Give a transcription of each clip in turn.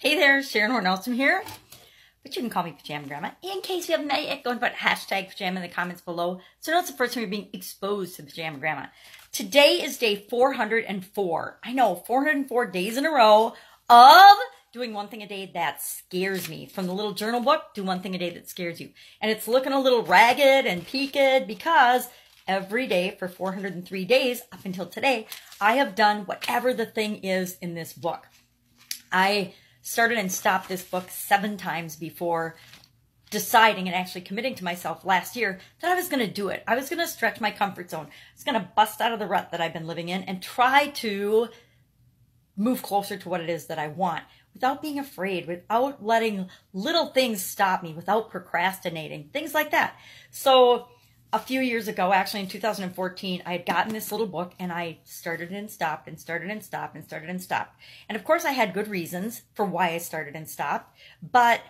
Hey there, Sharon Horne-Ellstrom here, but you can call me Pajama Grandma. In case you haven't met yet, go and put hashtag pajama in the comments below so it's the first time you're being exposed to the Pajama Grandma. Today is day 404. I know, 404 days in a row of doing one thing a day that scares me. From the little journal book, do one thing a day that scares you. And it's looking a little ragged and peaked because every day for 403 days up until today, I have done whatever the thing is in this book. I started and stopped this book 7 times before deciding and actually committing to myself last year that I was going to do it. I was going to stretch my comfort zone. I was going to bust out of the rut that I've been living in and try to move closer to what it is that I want without being afraid, without letting little things stop me, without procrastinating, things like that. So a few years ago, actually in 2014, I had gotten this little book and I started and stopped and started and stopped and started and stopped. And of course I had good reasons for why I started and stopped, but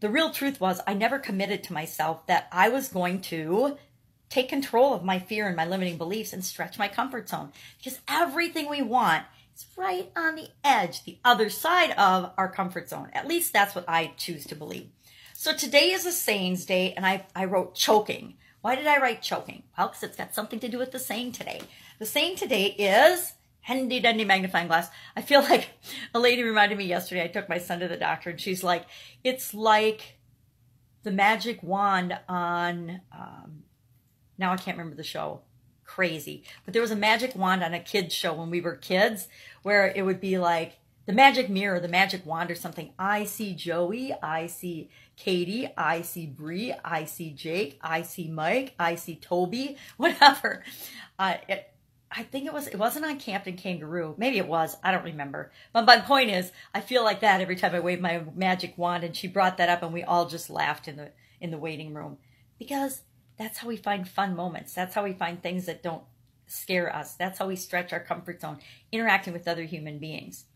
the real truth was I never committed to myself that I was going to take control of my fear and my limiting beliefs and stretch my comfort zone, because everything we want is right on the edge, the other side of our comfort zone. At least that's what I choose to believe. So today is a sayings day and I wrote choking. Why did I write choking? Well, because it's got something to do with the saying today. The saying today is handy dandy magnifying glass. I feel like a lady reminded me yesterday. I took my son to the doctor and she's like, it's like the magic wand on, now I can't remember the show. Crazy. But there was a magic wand on a kid's show when we were kids where it would be like the magic mirror, the magic wand or something. I see Joey, I see Katie, I see Bree, I see Jake, I see Mike, I see Toby, whatever. I think it wasn't on Captain Kangaroo. Maybe it was. I don't remember. But my point is, I feel like that every time I wave my magic wand, and she brought that up and we all just laughed in the waiting room, because that's how we find fun moments. That's how we find things that don't scare us. That's how we stretch our comfort zone, interacting with other human beings.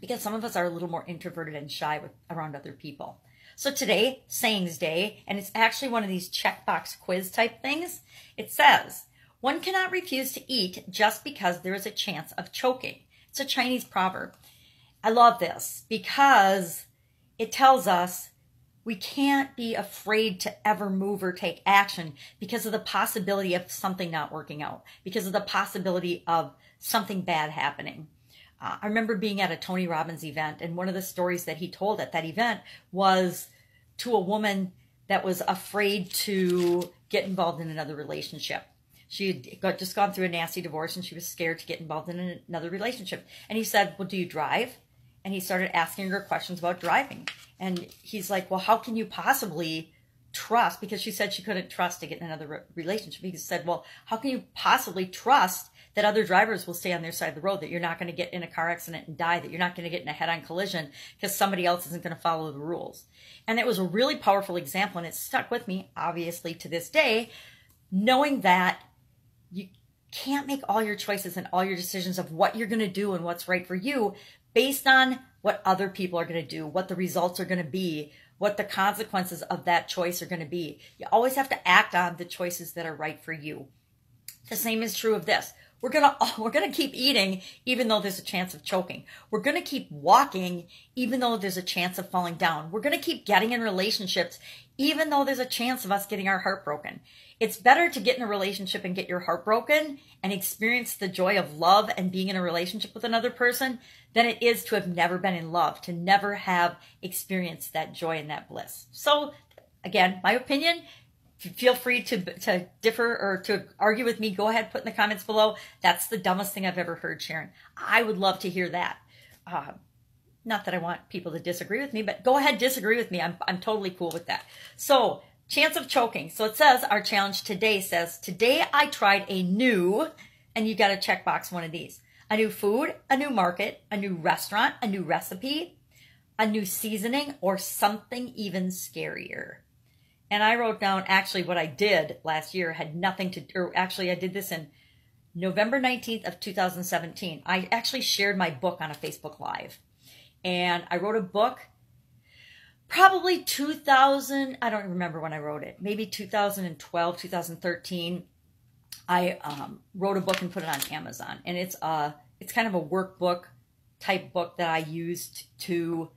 Because some of us are a little more introverted and shy around other people. So today, sayings day, and it's actually one of these checkbox quiz type things. It says, one cannot refuse to eat just because there is a chance of choking. It's a Chinese proverb. I love this because it tells us we can't be afraid to ever move or take action because of the possibility of something not working out, because of the possibility of something bad happening. I remember being at a Tony Robbins event, and one of the stories that he told at that event was to a woman that was afraid to get involved in another relationship. She had just gone through a nasty divorce and she was scared to get involved in another relationship. And he said, well, do you drive? And he started asking her questions about driving. And he's like, well, how can you possibly trust? Because she said she couldn't trust to get in another relationship. He said, well, how can you possibly trust that other drivers will stay on their side of the road, that you're not going to get in a car accident and die, that you're not going to get in a head-on collision because somebody else isn't going to follow the rules? And it was a really powerful example, and it stuck with me, obviously, to this day, knowing that you can't make all your choices and all your decisions of what you're going to do and what's right for you based on what other people are going to do, what the results are going to be, what the consequences of that choice are going to be. You always have to act on the choices that are right for you. The same is true of this. We're gonna keep eating even though there's a chance of choking. We're gonna keep walking even though there's a chance of falling down. We're gonna keep getting in relationships even though there's a chance of us getting our heart broken. It's better to get in a relationship and get your heart broken and experience the joy of love and being in a relationship with another person than it is to have never been in love, to never have experienced that joy and that bliss. So again, my opinion, feel free to differ or to argue with me. Go ahead, put in the comments below. That's the dumbest thing I've ever heard, Sharon. I would love to hear that. Not that I want people to disagree with me, but go ahead, disagree with me. I'm totally cool with that. So, chance of choking. So it says, our challenge today says, today I tried a new, and you got to check box one of these. A new food, a new market, a new restaurant, a new recipe, a new seasoning, or something even scarier. And I wrote down actually what I did last year had nothing to, or actually I did this in November 19th of 2017. I actually shared my book on a Facebook Live. And I wrote a book, probably 2000, I don't remember when I wrote it, maybe 2012, 2013. I wrote a book and put it on Amazon. And it's kind of a workbook type book that I used to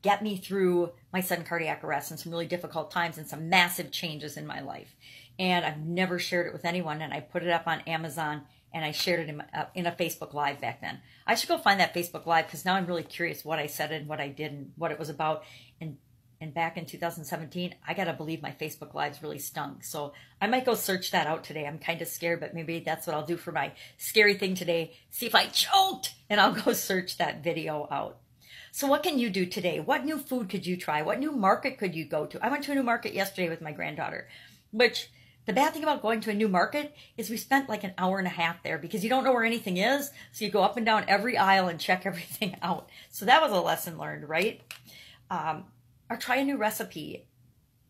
get me through my sudden cardiac arrest and some really difficult times and some massive changes in my life. And I've never shared it with anyone, and I put it up on Amazon, and I shared it in a Facebook Live back then. I should go find that Facebook Live, because now I'm really curious what I said and what I did and what it was about. And back in 2017, I got to believe my Facebook Lives really stunk. So I might go search that out today. I'm kind of scared, but maybe that's what I'll do for my scary thing today. See if I choked, and I'll go search that video out. So what can you do today? What new food could you try? What new market could you go to? I went to a new market yesterday with my granddaughter, which the bad thing about going to a new market is we spent like an hour and a half there because you don't know where anything is. So you go up and down every aisle and check everything out. So that was a lesson learned, right? Or try a new recipe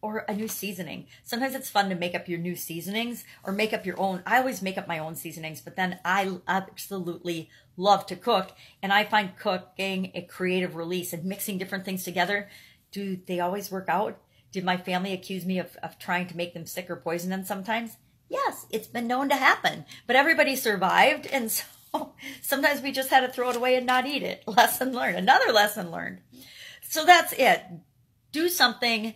or a new seasoning. Sometimes it's fun to make up your new seasonings or make up your own. I always make up my own seasonings, but then I absolutely love to cook. And I find cooking a creative release, and mixing different things together. Do they always work out? Did my family accuse me of trying to make them sick or poison them sometimes? Yes, it's been known to happen. But everybody survived, and so sometimes we just had to throw it away and not eat it. Lesson learned. Another lesson learned. So that's it. Do something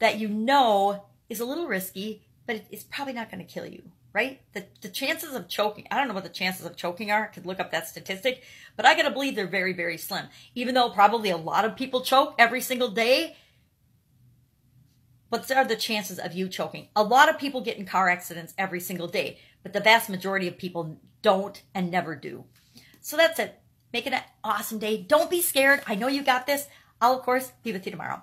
that you know is a little risky, but it's probably not going to kill you, right? The chances of choking, I don't know what the chances of choking are. I could look up that statistic, but I got to believe they're very, very slim. Even though probably a lot of people choke every single day, what are the chances of you choking? A lot of people get in car accidents every single day, but the vast majority of people don't and never do. So that's it. Make it an awesome day. Don't be scared. I know you got this. I'll, of course, be with you tomorrow.